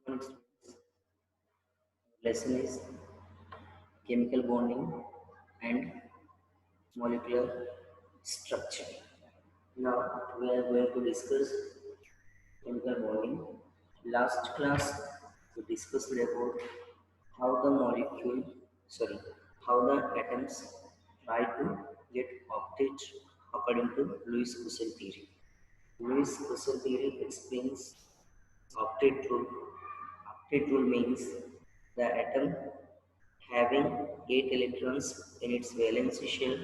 Next lesson is chemical bonding and molecular structure. Now we are going to discuss chemical bonding. Last class we discussed about how the molecule, sorry, how the atoms try to get octet according to Lewis-Russell theory. Lewis-Russell theory explains octet rule. Octet rule means the atom having 8 electrons in its valence shell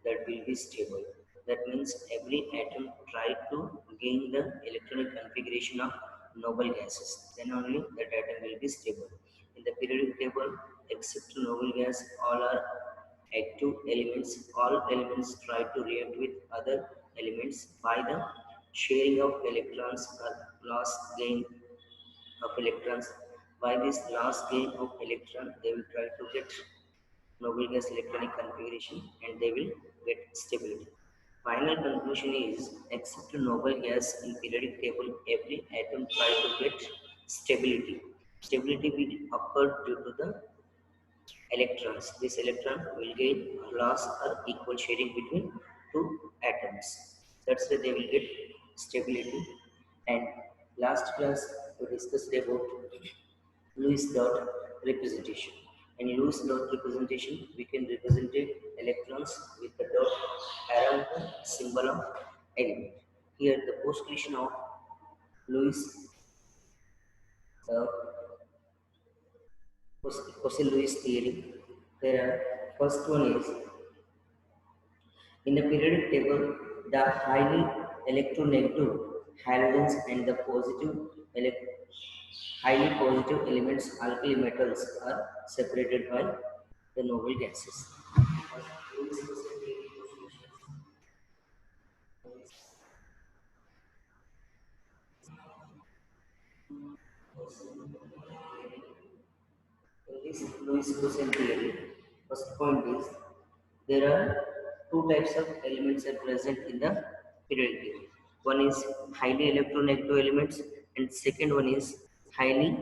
that will be stable. That means every atom try to gain the electronic configuration of noble gases. Then only that atom will be stable. In the periodic table, except noble gas, all are active elements. All elements try to react with other elements by the sharing of electrons or loss gain of electrons. By this last gain of electron, they will try to get noble gas electronic configuration and they will get stability. Final conclusion is, except noble gas in periodic table, every atom try to get stability. Stability will occur due to the electrons. This electron will gain or loss or equal sharing between two atoms. That's why they will get stability. And last class we discussed about Lewis dot representation. In Lewis dot representation, we can represent electrons with the dot around the symbol of element. Here, the postulation of Lewis, uh, Lewis theory. There are first one is in the periodic table, the highly electronegative halogens and the highly positive elements, alkali metals, are separated by the noble gases. In this Lewis-Russell theory, first point is there are two types of elements are present in the periodic table. One is highly electronegative elements, and second one is highly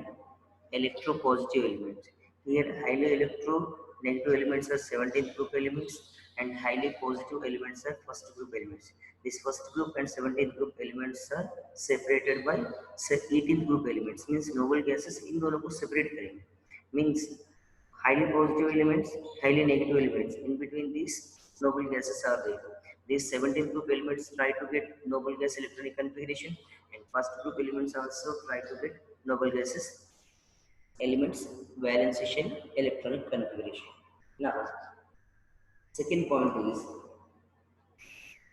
electropositive elements. Here, highly electronegative elements are 17th group elements, and highly positive elements are first group elements. This first group and 17th group elements are separated by 18th group elements. Means noble gases इन दोनों को separate करेंगे. Means highly positive elements, highly negative elements. In between these, noble gases are there. These 17 group elements try to get noble gas electronic configuration, and first group elements also try to get noble gases elements valence shell electronic configuration. Now, second point is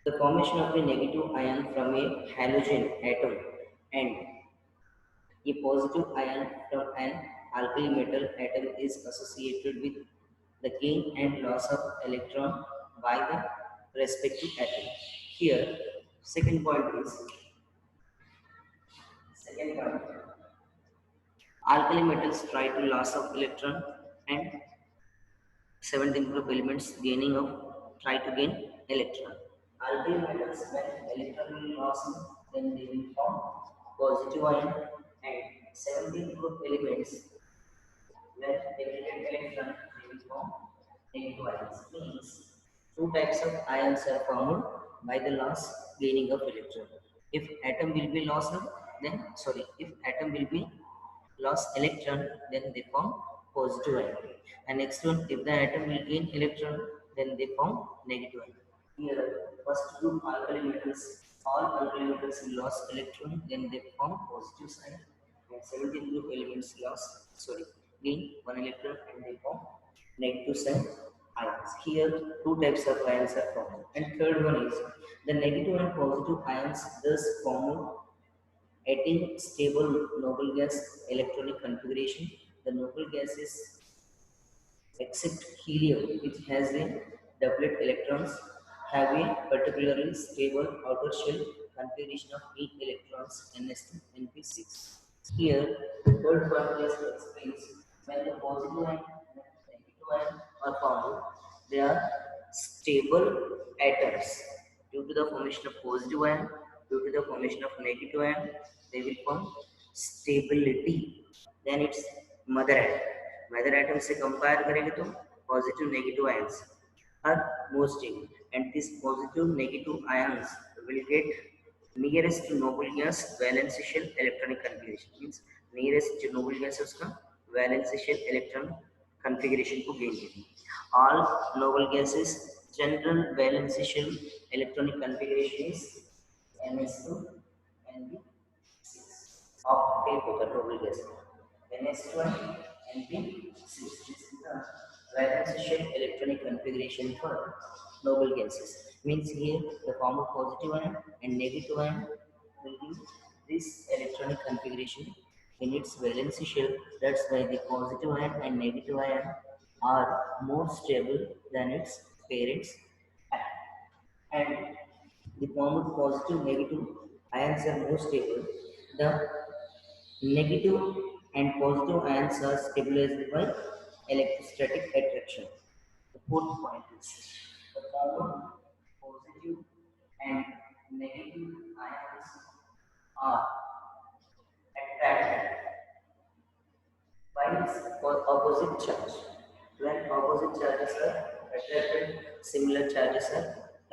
the formation of a negative ion from a halogen atom and a positive ion from an alkali metal atom is associated with the gain and loss of electron by the respective atom. Here, second point, alkali metals try to loss of electron and 17 group elements gaining of try to gain electron. Alkali metals when electron will loss, then they will form positive ion, and 17 group elements when they will get electron they will form negative ions. Means two types of ions are formed by the loss gaining of electron. If atom will be lost, then if atom will be lost electron, then they form positive ion. And next one, if the atom will gain electron, then they form negative ion. Here, first group alkali metals, all alkali metals will lost electron, then they form positive sign. And 17 group elements gain one electron and they form negative sign ions. Here, two types of ions are formed. And third one is the negative and positive ions thus form adding stable noble gas electronic configuration. The noble gases except helium, which has a doublet electrons, have a particularly stable outer shell configuration of 8 electrons ns2 np6. Here, the third one just explains when the positive and negative ion are found, they are stable atoms. Due to the formation of positive ion, due to the formation of negative ion, they will form stability. then its mother atom. Mother atom से compare करेंगे तो positive negative ions are more stable, and these positive negative ions will get nearest to noble gas valence shell electronic configuration, means nearest जो noble gas है उसका valence shell electron configuration को gain करेंगे. All noble gases general valence shell electronic configuration is ns2 nb6 octet होता है noble gas ns2 nb6. This is the valence shell electronic configuration for noble gases. Means here the form of positive ion and negative ion will give this electronic configuration in its valence shell. That's why the positive ion and negative ion are more stable than its parents. And the form of positive negative ions are more stable. The negative and positive ions are stabilized by electrostatic attraction. The fourth point is the form of positive and negative ions are attracted by opposite charge. When opposite charges are attracted, similar charges are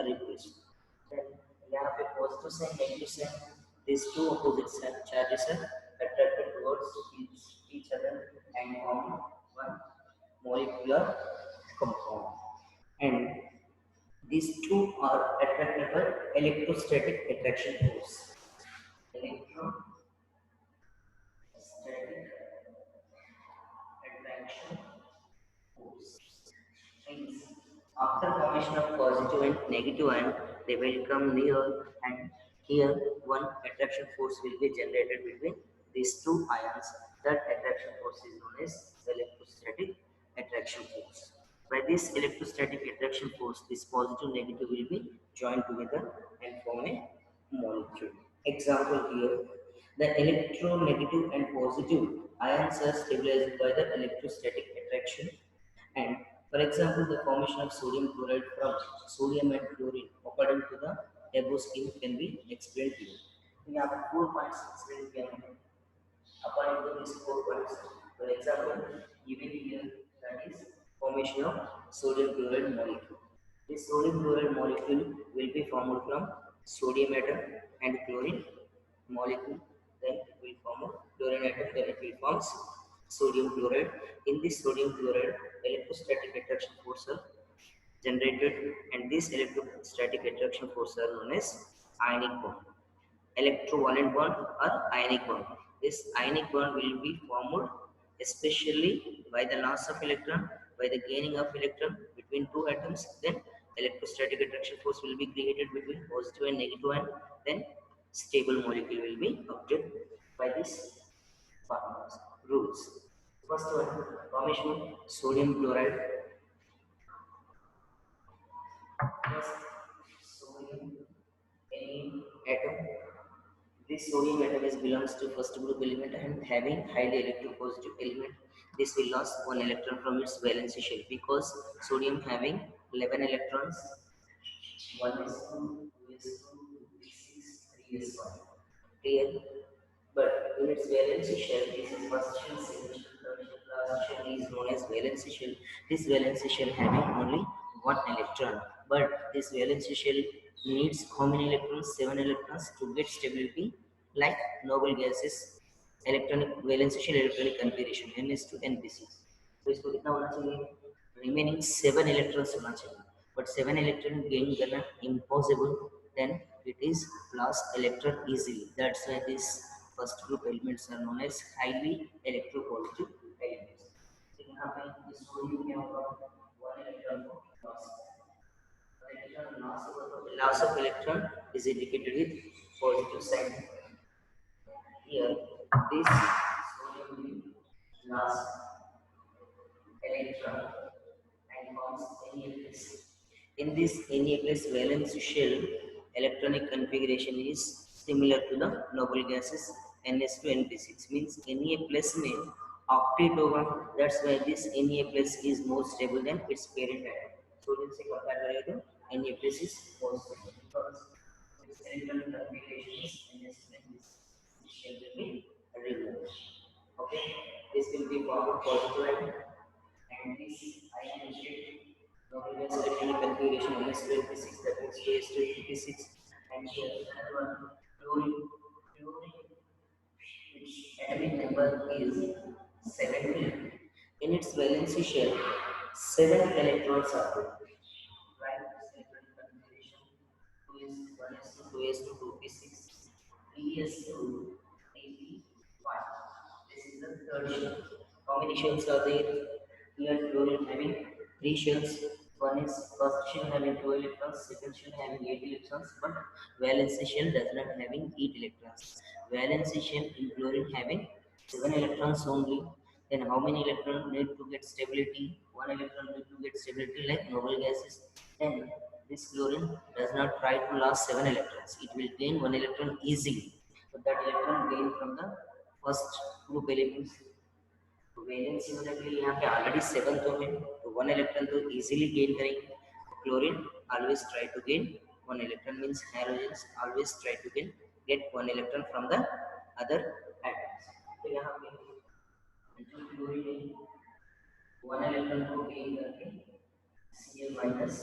repulsed. Then यहाँ पे positive से negative से these two opposite charges are attracted towards each other and form one molecular compound. And these two are attracted by electrostatic attraction force. Electrostatic attraction force. Means after formation of positive and negative ion, they will come near, and here one attraction force will be generated between these two ions. That attraction force is known as electrostatic attraction force. By this electrostatic attraction force, this positive negative will be joined together and form a molecule. Example here, the electronegative and positive ions are stabilized by the electrostatic attraction. And for example, the formation of sodium chloride from sodium and chlorine according to the above scheme can be explained here. We have 4 points explained here. According to these 4 points, for example, given here, that is formation of sodium chloride molecule. This sodium chloride molecule will be formed from sodium atom and chlorine molecule. Then will form a chlorine atom. Then it will form sodium chloride. In this sodium chloride, electrostatic attraction force are generated, and this electrostatic attraction force are known as ionic bond, electrovalent bond or ionic bond. This ionic bond will be formed especially by the loss of electron, by the gaining of electron between two atoms. Then electrostatic attraction force will be created between positive and negative ion. Then stable molecule will be obtained by this formulas, rules. First one, formation of sodium chloride. First, sodium atom. This sodium atom belongs to first group element and having highly electropositive element. This will lose one electron from its valence shell because sodium having 11 electrons. 1s2, 2s2, 2p6, 3s1. Clear? But in its valence shell, this is first shell, second shell, third shell, last shell is known as valence shell. This valence shell having only one electron, but this valence shell needs how many electrons? 7 electrons to get stability, like noble gases electronic valence shell electronic configuration ns2 np6. तो इसको कितना होना चाहिए? Remaining 7 electrons होना चाहिए, but 7 electron gain करना impossible. Then it is lost electron easily. That's why these first group elements are known as highly electropositive elements. तो यहाँ पे इस सोडियम क्या होगा? 1 electron को loss. Electron loss होगा तो loss of electron is indicated with positive sign. Here, this sodium will lost electron and forms Na+. In this Na+ valence shell, electronic configuration is similar to the noble gases ns2 np6. Means Na+ में octet होगा. That's why this Na+ is more stable than its parent atom. Sodium से compare करें तो Na+ is more stable because its electronic configuration is ns2 np6. This shell will be removed. Okay. this will be formed positive ion, and this ion state noble gas electronic configuration -26, that means K(2)56, and here another one fluorine. Fluorine, its atomic number is 17. In its valency shell, 7 electrons are there. Right, this electronic configuration 2s1s2 2s2 2p6 3s2 3p5. This is the third shell. How many shells are there? Here fluorine having 3 shells. One is first shell having 2 electrons, second shell having 8 electrons, but valency shell does not having 8 electrons. Valency shell in fluorine having 7 electrons only. Then how many electrons need to get stability? 1 electron need to get stability like noble gases. Then this fluorine does not try to last 7 electrons. It will gain 1 electron easily. So that electron gained from the first group elements. तो valence होने के लिए यहाँ पे already 7 तो है, तो 1 electron तो इजीली गेन करेंगे. Chlorine always try to gain 1 electron, means halogens always try to get 1 electron from the other atoms. तो यहाँ पे जो क्लोरीन है 1 इलेक्ट्रॉन को गेन करके Cl minus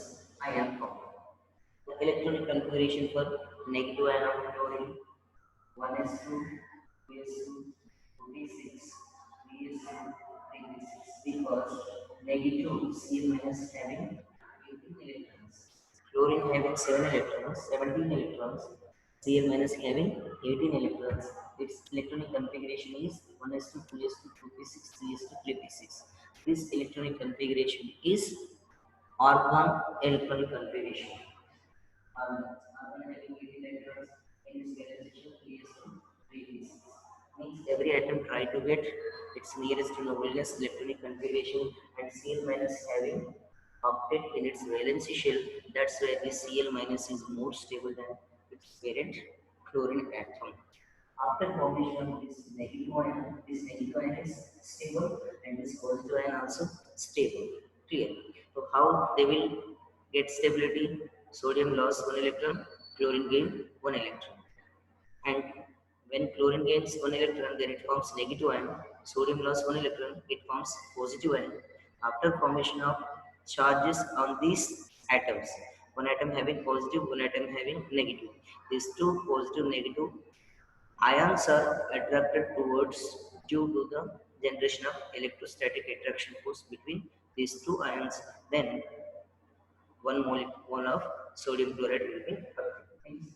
ion form. The electronic configuration for negative ion of chlorine 1s2 2s2 2p6 3s2 3p6, because negative Cl minus having 18 electrons, chlorine having 7 electrons, 17 electrons, Cl minus having 18 electrons. Its electronic configuration is 1s2 2s2 2p6 3s2 3p6. This electronic configuration is argon electronic configuration. Argon having 18 electrons in its valence 3s2 3p6. Means every atom try to get its nearest to noble gas electronic configuration, and Cl minus having octet in its valency shell. That's why this Cl minus is more stable than its parent chlorine atom. After formation of this negative ion is stable, and this positive ion also stable. Clear? So how they will get stability? Sodium lost 1 electron, chlorine gain 1 electron. And when chlorine gains 1 electron, then it forms negative ion. Sodium lost 1 electron, it forms positive ion. After formation of charges on these atoms, one atom having positive, one atom having negative. These two positive, negative ions are attracted towards due to the generation of electrostatic attraction force between these two ions. Then one molecule of sodium chloride will be obtained.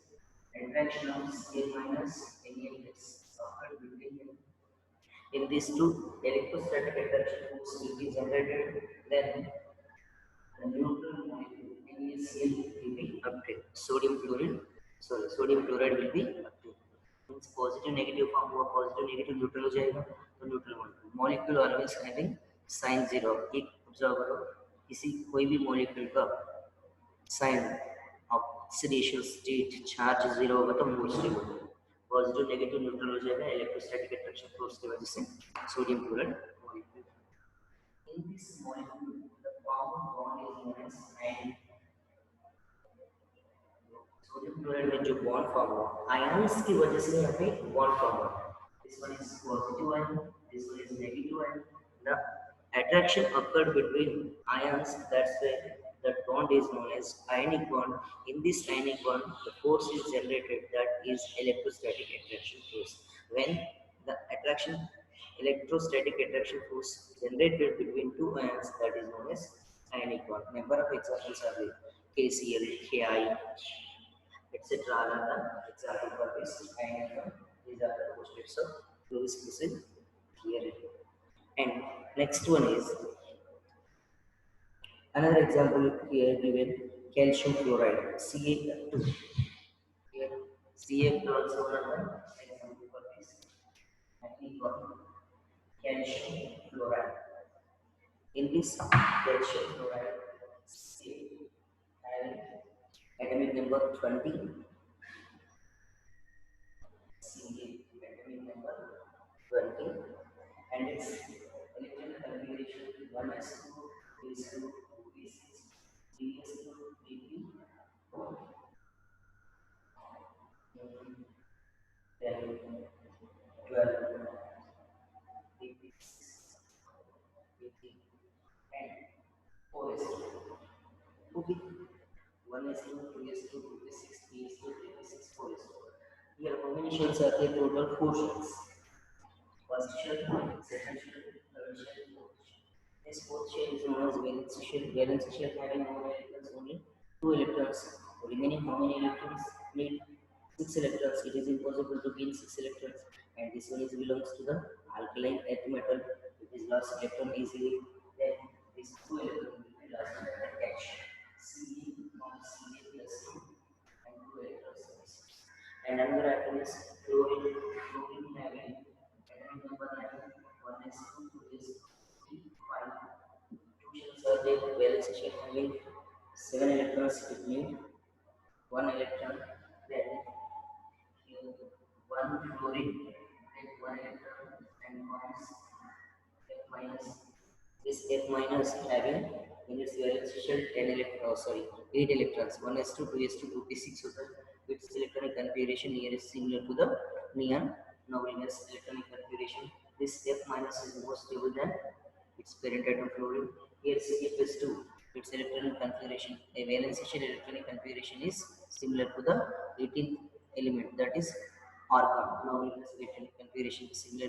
Attraction of Cl minus Al gets occurred between them. In these two, electrostatic attraction force will be generated. Then the neutral molecule NaCl will be obtained. Sodium chloride will be obtained. Means positive negative form हुआ, positive negative neutral हो जाएगा, तो neutral molecule always having sign 0. एक observe करो, किसी कोई भी molecule का sign ऑक्सीडेशन स्टेट चार्ज 0 होगा तो मोर स्टेबल होगा. पॉजिटिव नेगेटिव न्यूट्रल हो जाएगा इलेक्ट्रोस्टैटिक अट्रैक्शन फोर्स की वजह से sodium chloride molecule. In this molecule the common bond is known as ion. Sodium chloride में जो बॉन्ड फॉर्म हुआ आयंस की वजह से यहाँ पे बॉन्ड फॉर्म हुआ. This one is positive ion, this one is negative ion. The attraction occurred between ions, that's why that bond is known as ionic bond. In this ionic bond, the force is generated, that is electrostatic attraction force. When the electrostatic attraction force generated between two ions, that is known as ionic bond. Number of examples are there: KCl, Ki, etc. are the example for this ionic bond. These are the postulates of Lewis-Crystal theory. And next one is another example here given: calcium fluoride, Ca2. Here Ca2 also another example for this. Active calcium fluoride. In this calcium fluoride, Ca having atomic number 20. Ca atomic number 20, and its electronic configuration 1s2 3s2 2p6 3s2 3p4. Then 12 3p6 with 1s2, 2s2, 2p6, 3s2, 3p6, 4s2. Here how many shells are there? Total 4 shells. First shell, second shell, third shell, fourth shell. This fourth shell is known as valence shell. Valence shell having how many electrons? Only 2 electrons. Remaining how many electrons? Need 6 electrons. It is impossible to gain 6 electrons. And this one is belongs to the alkaline earth metal. It is lost electron easily. Then these 2 electrons will be lost in the H. Ce minus Ca plus 2 and 2 electrons. And another atom is chlorine. Chlorine having atomic number 9, 1s2, 2s3, 5. Two shells are there. Valence shell having 7 electrons. It means 1 electron. Then here 1 fluorine, take 1 electron and bonds F minus. This F minus having in its valence shell 10 electrons, oh, sorry, 8 electrons. 1s2, 2s2, 2p6 होता है. Its electronic configuration here is similar to the neon. Now in its electronic configuration, this F minus is more stable than its parent atom fluorine. Here CF2, its electronic configuration, a valence shell electronic configuration is similar to the 18th element, that is argon. Now in its electronic configuration is similar.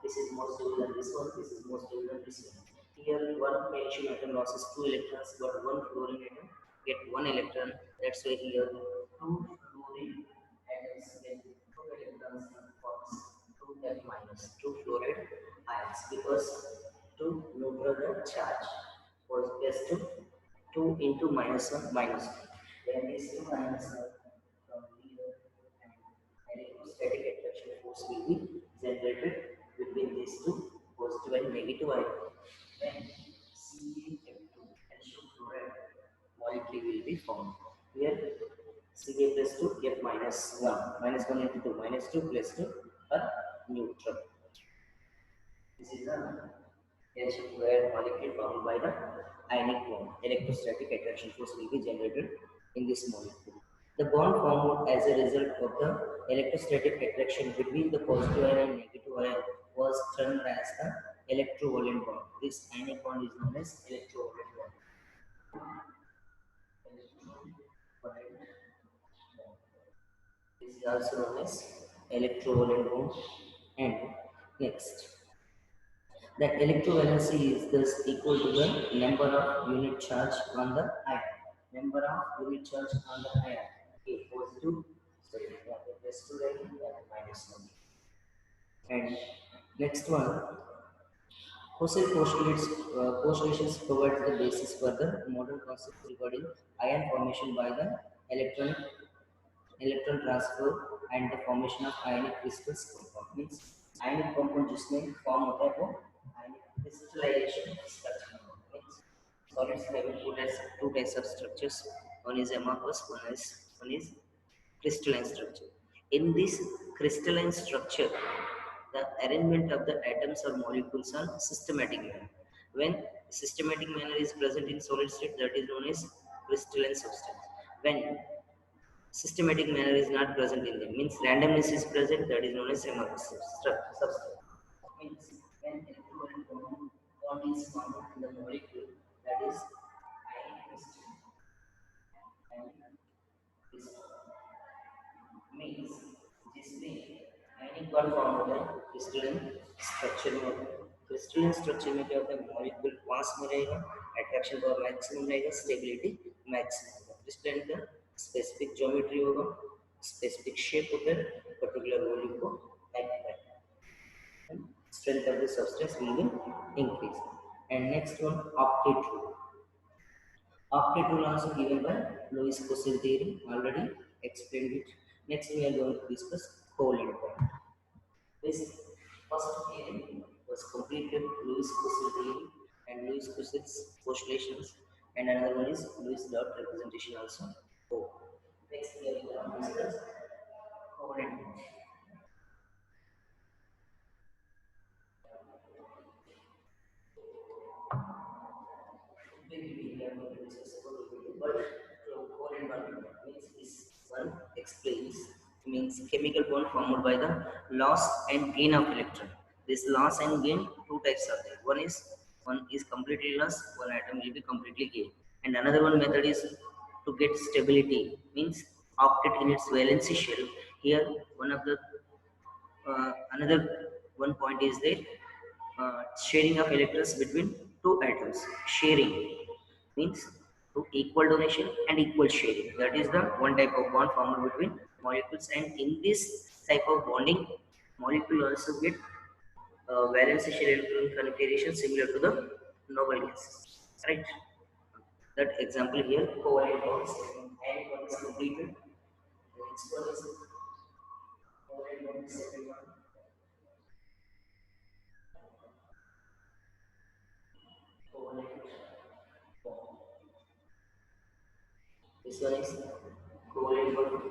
This is more stable than this one. This is more stable than this one. Here one magnesium atom loses 2 electrons, but one fluorine atom get 1 electron. That's why here 2 fluorine atoms get 2 electrons and forms 2 F minus, 2 fluoride ions, because 2 neutral the charge was plus 2, 2 into minus 1 minus 2. When these two ions are from here, and electrostatic attraction force will be generated between these two positive and negative ions. Then CaF2 and fluoride molecule will be formed. Here Ca plus 2, F minus 1, minus 1 into 2, minus 2 plus 2 are neutral. This is the reaction where molecule formed by the ionic bond. Electrostatic attraction force will be generated in this molecule. The bond formed as a result of the electrostatic attraction between the positive ion and negative ion was termed as the electrovalent bond. This ionic bond is known as electrovalent bond. This is also known as electrovalent bond. And next, that electrovalency is thus equal to the number of unit charge on the ion. Number of unit charge on the ion. A positive, sorry, plus 2 and minus 1. And next one, Husserl postulations provide the basis for the modern concept regarding ion formation by the electron transfer and the formation of ionic crystals compound. Means ionic compound जिसमें form होता है वो ionic crystallization structure. Means solids having two types of structures. One is amorphous, one is crystalline structure. In this crystalline structure, the arrangement of the atoms or molecules are systematic manner. When systematic manner is present in solid state, that is known as crystalline substance. When systematic manner is not present in them, means randomness is present, that is known as amorphous substance. Means when electrovalent bond is formed in the molecule, that is ionic crystal. And this means जिसमें ionic bond form होता है crystalline structure में. crystalline structure में क्या होता है, molecule पास में रहेगा, attraction power maximum रहेगा, stability maximum होगा. crystalline का specific geometry होगा, specific shape होता है, particular volume को act करता है. Strength of the substance will be increased. And next one, octet rule. Octet rule also given by Lewis-Coulson theory, already explained it. Next we are going to discuss covalent bond. This first theory was completed Lewis-Coulson theory and Lewis-Coulson's postulations, and another one is Lewis dot representation also. Next we are going to discuss covalent bond. But covalent bond means this one explains, means chemical bond formed by the loss and gain of electron. This loss and gain, two types are there. One is completely lost, one atom will be completely gained. And another one method is to get stability, means octet in its valency shell. Here, one of the another one point is there, sharing of electrons between two atoms. Sharing means to equal donation and equal sharing. That is the one type of bond formed between molecules, and in this type of bonding, molecule also get valence shell electron configuration similar to the noble gases. Right? That example here, covalent bonds, and one is completed. The next one is covalent bond, second one, covalent bond. This one is covalent bond.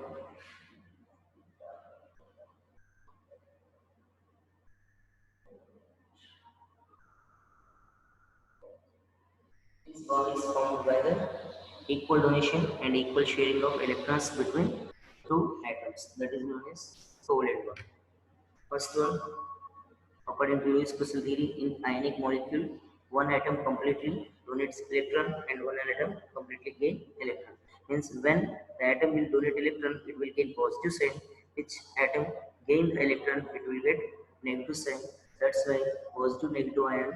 This bond is formed by the equal donation and equal sharing of electrons between two atoms. That is known as covalent bond. First one, according to Lewis crystal theory, in ionic molecule, one atom completely donates electron and one atom completely gain electron. Means when the atom will donate electron, it will gain positive sign. Which atom gain the electron, it will get negative sign. That's why positive negative ion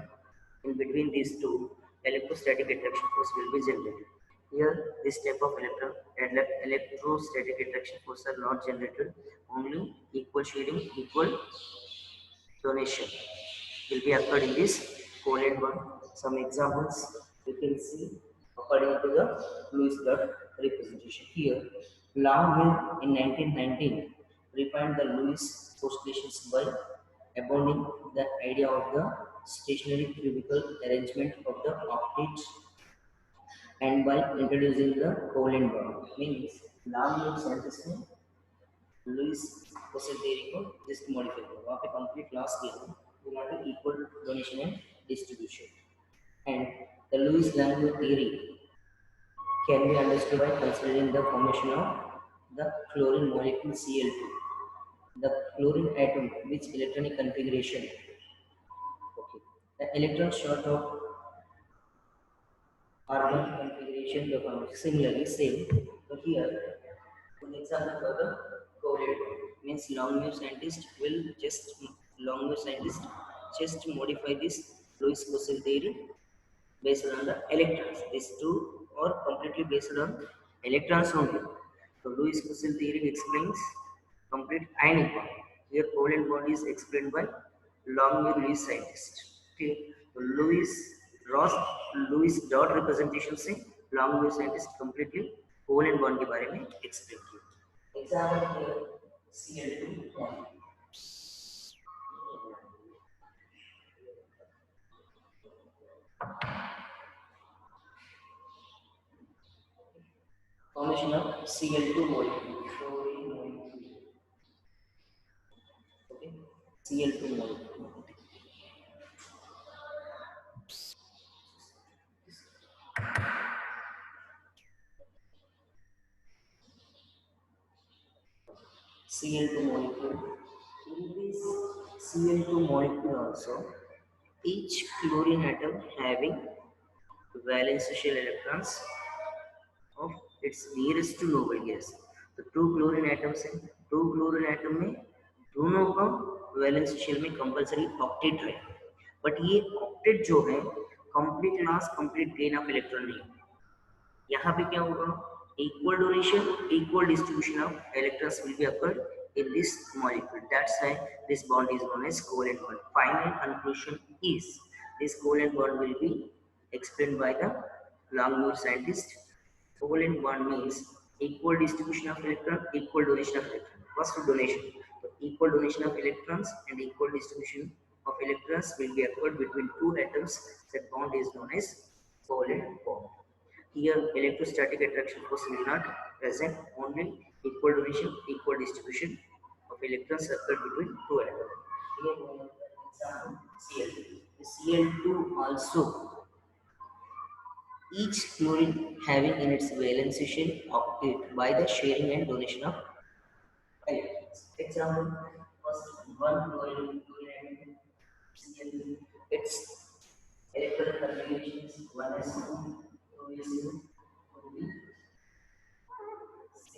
in between these two, electrostatic attraction force will be generated. Here, this type of electrostatic attraction force are not generated. Only equal sharing, equal donation will be occurred in this covalent bond. Some examples you can see according to the Lewis dot representation. Here, Longmill in 1919 refined the Lewis postulations by abounding the idea of the stationary cubical arrangement of the octets and by introducing the covalent bond. Means Longmill scientists ने Lewis question theory को just modify करो. वहाँ पे complete loss दिया है. We want to equal donation and distribution. And the Lewis-Langmuir theory can be understood by considering the formation of the chlorine molecule Cl2. The chlorine atom, which electronic configuration? Okay. The electron short of argon configuration the formation. Similarly, same. So here, one example for the covalent means Longmuir scientist will just Longmuir scientist just modify this Lewis crystal theory based on the electrons. These two are completely based on electrons only. So Lewis crystal theory explains complete ionic bond. Here covalent bond is explained by Longmuir Lewis scientist. Okay. So Ross Lewis dot representation से Longmuir scientist completely covalent bond के बारे में explain किया. Example here Cl2 formation of Cl2 molecule. Chlorine molecule. Okay. Cl2 molecule. Cl2 molecule. In this Cl2 molecule also, each chlorine atom having valence shell electrons of its nearest to noble gas. तो two chlorine atoms हैं. Two chlorine atom में दोनों का valence shell में compulsory octet है. But ये octet जो है complete loss complete gain of electron नहीं. यहाँ पे क्या होगा, equal donation equal distribution of electrons will be occurred in this molecule. That's why this bond is known as covalent bond. Final conclusion is this covalent bond will be explained by the Longmuir scientist. Covalent bond means equal distribution of electron, equal donation of electron. First donation, so equal donation of electrons and equal distribution of electrons will be occurred between two atoms. That bond is known as covalent bond. Here, electrostatic attraction force will not present, only equal donation, equal distribution of electrons occurred between two atoms. Here, one example Cl2. The Cl2 also, each chlorine having in its valency shell octet by the sharing and donation of electrons. Example, first one chlorine atom Cl2, its electron configuration is 1s2 2s2 2p6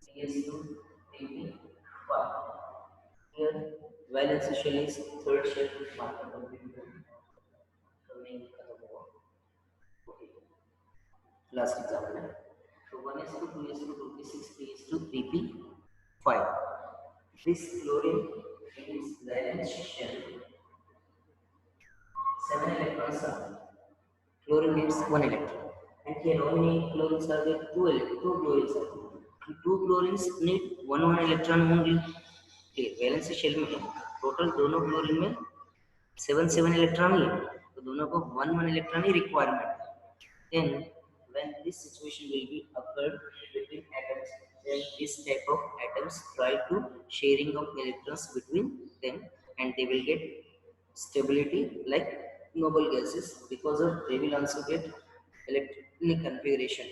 3s2 3p5. Here valence shell is third shell marker coming okay. Last example. So 1s2 2s2 2p6 3s2 3p5. This chlorine is valence shell 7 electrons are. Chlorine needs 1 electron. And here how many chlorines are there? 2 chlorines are there. 2 chlorines need 1 electron only. Okay, valence shell में total दोनों chlorine में 7 electron ही है, तो दोनों को 1 electron ही requirement है. Then when this situation will be occurred between atoms, then this type of atoms try to sharing of electrons between them, and they will get stability like noble gases, because of they will also get electronic configuration,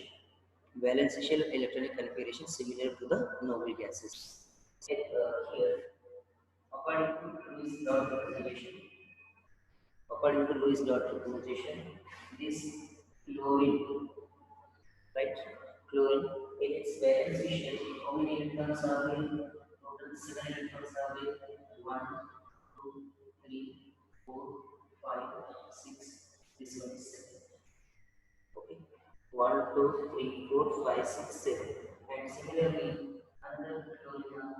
valence shell electronic configuration similar to the noble gases. Here according to Lewis dot representation, this chlorine, right? Chlorine in its valence shell, how many electrons are there? Total 7 electrons are there. 1, 2, 3, 4, 5, 6. This one is 7. Okay. 1, 2, 3, 4, 5, 6, 7. And similarly, another chlorine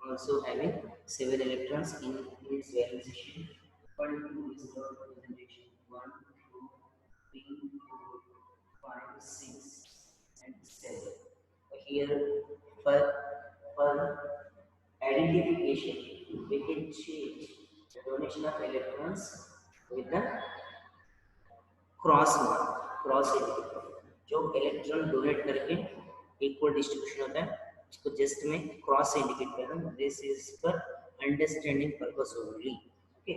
also having 7 electrons in its valence shell. According to this representation, 1, 2, 3, 4, 5, 6, and 7. Here, for identification, we can change the donation of electrons with the cross mark, cross indicate. जो electron donate करके equal distribution होता है उसको just में cross indicate कर रहा हूँ. This is for understanding purpose only. Okay,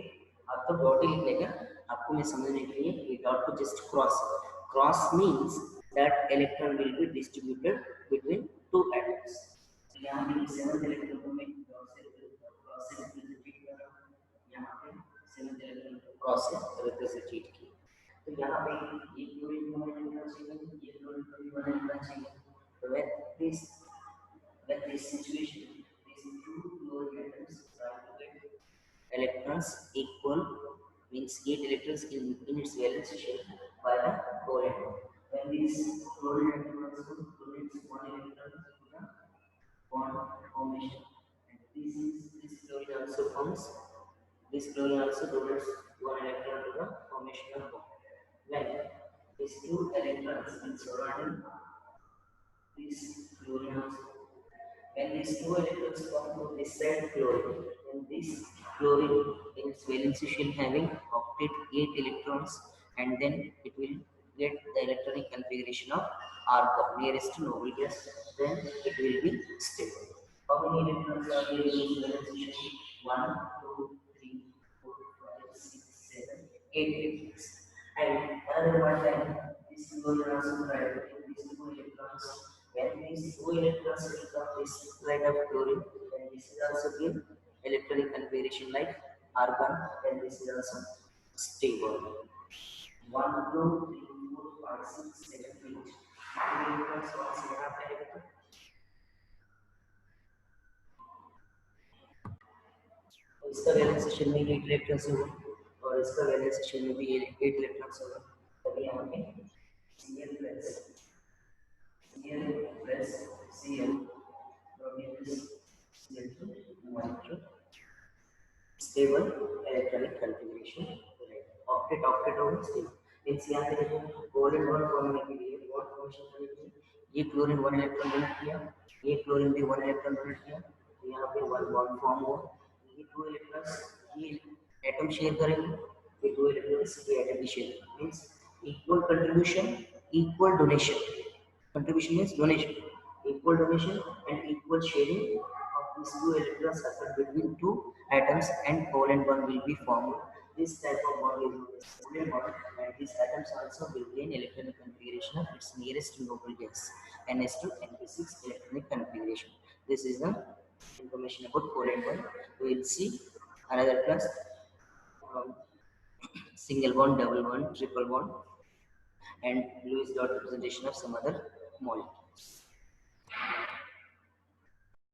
आपको डॉट ही लिखने का, आपको मैं समझने के लिए ये डॉट को just cross. Cross means that electron will be distributed between two atoms. यहाँ पे 7 इलेक्ट्रॉन को मैं डॉट से क्रॉस से रिप्रेजेंट कर रहा हूँ. यहाँ पे 7 इलेक्ट्रॉन को क्रॉस से रिप्रेजेंट किया. तो यहाँ पे ये क्लोरीन को हमें लिखना चाहिए, ये क्लोरीन को भी हमें लिखना चाहिए. तो when this situation, these two chlorine atoms try to get electrons equal, means 8 electrons in its valence shell by the covalent bond. When these chlorine atoms also donates 1 electron to the bond formation, and this chlorine also forms, this chlorine also donates 1 electron to the formation of bond. When these two electrons will surround this chlorine also, when these two electrons come to this side chlorine, then this chlorine in its valence shell having octet 8 electrons, and then it will get the electronic configuration of argon nearest to noble gas, then it will be stable. How many electrons are there in this valence shell? 1, 2, 3, 4, 5, 6, 7, 8 electrons. And another one time, this chlorine also tried these 2 electrons. When these 2 electrons will come this side of chlorine, then this is also give electronic configuration like argon, then this is also stable. 1, 2, 3, 4, 5, 6, 7, 8. 2 electrons once यहाँ पे आएगा तो इसका valence shell में 8 electrons होगा और इसका valence shell में भी 8 इलेक्ट्रॉन्स होगा. तभी यहाँ पे Cl plus Cl produces Cl2 molecule stable electronic configuration. Octet होगा stable. मीन्स यहाँ पे देखो कोवैलेंट बॉन्ड फॉर्म के लिए बॉन्ड फॉर्मेशन करने के लिए ये क्लोरीन 1 इलेक्ट्रॉन डोनेट किया, ये क्लोरीन भी 1 इलेक्ट्रॉन डोनेट किया, तो यहाँ पे 1 बॉन्ड फॉर्म हुआ. ये 2 इलेक्ट्रॉन्स ये एटम शेयर करेंगे, ये 2 इलेक्ट्रॉन्स ये एटम भी शेयर करेंगे. Means equal contribution, equal donation. Contribution means donation. Equal donation and equal sharing of these 2 electrons occur between 2 atoms, and covalent bond will be formed. This type of bond is known as covalent bond, and these atoms also will gain electronic configuration of its nearest noble gas, NH2 NP6 electronic configuration. This is the information about covalent bond. We will see another class, single bond, double bond, triple bond. and blue is dot representation of some other molecule.